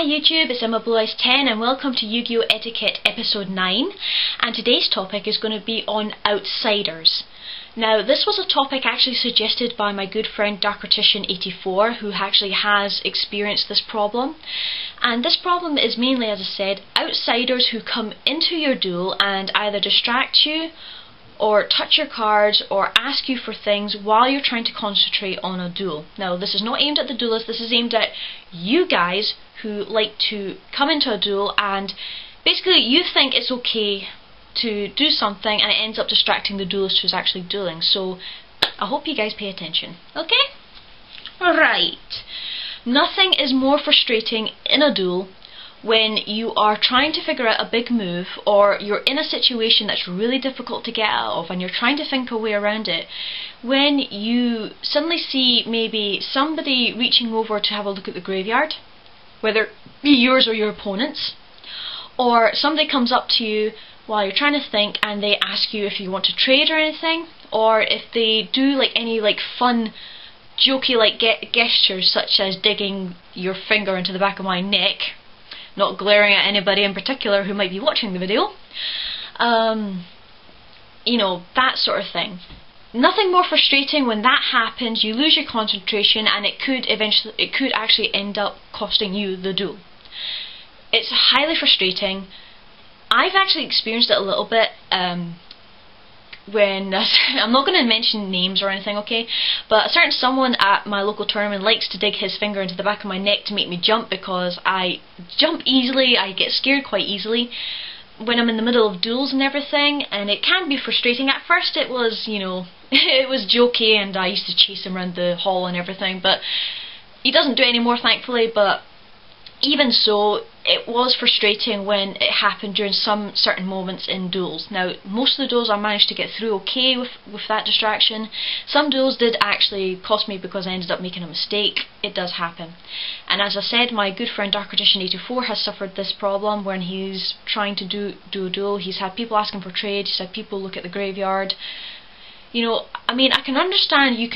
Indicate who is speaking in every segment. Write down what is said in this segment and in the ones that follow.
Speaker 1: YouTube, it's EmmaBlueEyes10 and welcome to Yu-Gi-Oh! Etiquette episode 9, and today's topic is going to be on outsiders. Now, this was a topic actually suggested by my good friend Darkertician84, who actually has experienced this problem. And this problem is mainly, as I said, outsiders who come into your duel and either distract you or touch your cards or ask you for things while you're trying to concentrate on a duel. Now, this is not aimed at the duelist, this is aimed at you guys who like to come into a duel and basically you think it's okay to do something and it ends up distracting the duelist who's actually dueling. So I hope you guys pay attention. Okay? Alright. Nothing is more frustrating in a duel when you are trying to figure out a big move, or you're in a situation that's really difficult to get out of and you're trying to think a way around it, when you suddenly see maybe somebody reaching over to have a look at the graveyard, whether it be yours or your opponent's, or somebody comes up to you while you're trying to think and they ask you if you want to trade or anything, or if they do like any like fun jokey like gestures such as digging your finger into the back of my neck, not glaring at anybody in particular who might be watching the video, you know, that sort of thing. Nothing more frustrating when that happens. You lose your concentration and it could actually end up costing you the duel. It's highly frustrating. I've actually experienced it a little bit when I'm not going to mention names or anything, okay, but a certain someone at my local tournament likes to dig his finger into the back of my neck to make me jump, because I jump easily, I get scared quite easily when I'm in the middle of duels and everything, and it can be frustrating. At first it was, you know, it was jokey and I used to chase him around the hall and everything, but he doesn't do it anymore thankfully. But even so, it was frustrating when it happened during some certain moments in duels. Now, most of the duels I managed to get through okay with that distraction. Some duels did actually cost me because I ended up making a mistake. It does happen. And as I said, my good friend Darkertician84 has suffered this problem when he's trying to do a duel. He's had people asking for trade, he's had people look at the graveyard. You know, I mean, I can understand that you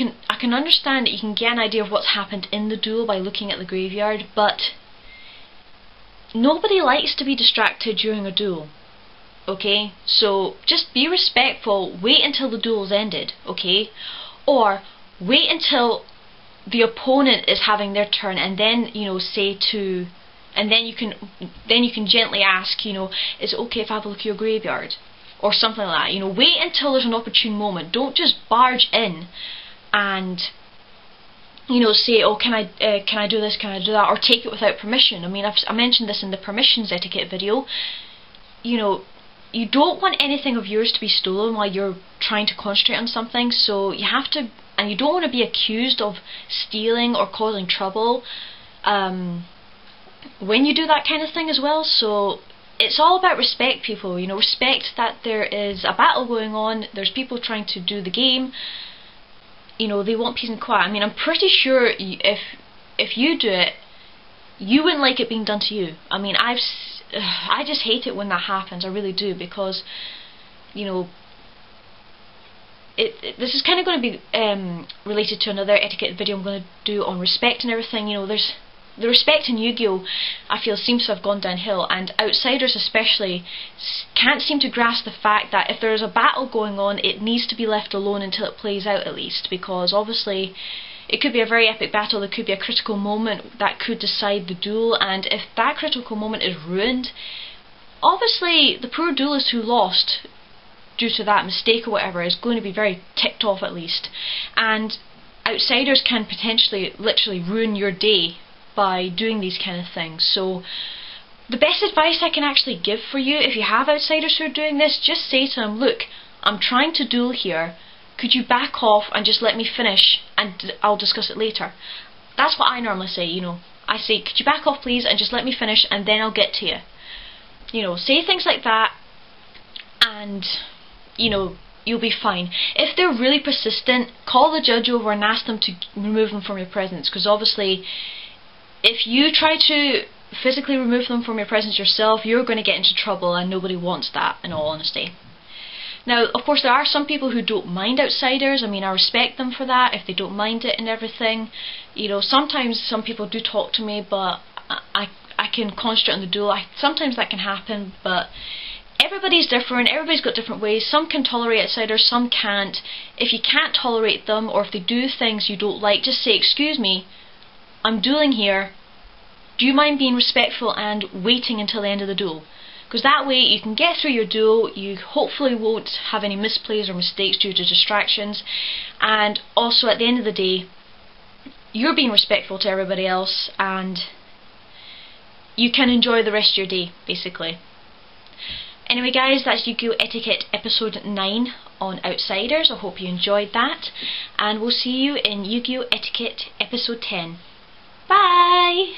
Speaker 1: can get an idea of what's happened in the duel by looking at the graveyard, but nobody likes to be distracted during a duel, okay? So just be respectful, wait until the duel's ended, okay? Or wait until the opponent is having their turn and then, you know, and then you can gently ask, you know, is it okay if I have a look at your graveyard? Or something like that, you know, wait until there's an opportune moment. Don't just barge in and, you know, say, oh, can I do this, can I do that, or take it without permission. I mean, I mentioned this in the permissions etiquette video. You know, you don't want anything of yours to be stolen while you're trying to concentrate on something, so you have to, and you don't want to be accused of stealing or causing trouble when you do that kind of thing as well. So it's all about respect, people, you know, respect that there is a battle going on, there's people trying to do the game. You know, they want peace and quiet. I mean, I'm pretty sure if you do it, you wouldn't like it being done to you. I mean, I just hate it when that happens. I really do, because, you know, this is kind of going to be related to another etiquette video I'm going to do on respect and everything. You know, the respect in Yu-Gi-Oh! I feel seems to have gone downhill, and outsiders especially can't seem to grasp the fact that if there is a battle going on, it needs to be left alone until it plays out at least, because obviously it could be a very epic battle, there could be a critical moment that could decide the duel, and if that critical moment is ruined, obviously the poor duelist who lost due to that mistake or whatever is going to be very ticked off at least, and outsiders can potentially literally ruin your day by doing these kind of things. So the best advice I can actually give for you, if you have outsiders who are doing this, just say to them, look, I'm trying to duel here, could you back off and just let me finish and I'll discuss it later. That's what I normally say, you know. I say, could you back off please and just let me finish and then I'll get to you. You know, say things like that and, you know, you'll be fine. If they're really persistent, call the judge over and ask them to remove them from your presence, because obviously if you try to physically remove them from your presence yourself, you're going to get into trouble, and nobody wants that, in all honesty. Now, of course, there are some people who don't mind outsiders. I mean, I respect them for that, if they don't mind it and everything. You know, sometimes some people do talk to me, but I I can concentrate on the duel. Sometimes that can happen, but everybody's different, everybody's got different ways. Some can tolerate outsiders, some can't. If you can't tolerate them, or if they do things you don't like, just say, excuse me, I'm dueling here. Do you mind being respectful and waiting until the end of the duel? Because that way you can get through your duel, you hopefully won't have any misplays or mistakes due to distractions, and also at the end of the day, you're being respectful to everybody else, and you can enjoy the rest of your day, basically. Anyway guys, that's Yu-Gi-Oh! Etiquette episode 9 on Outsiders. I hope you enjoyed that, and we'll see you in Yu-Gi-Oh! Etiquette episode 10. Bye!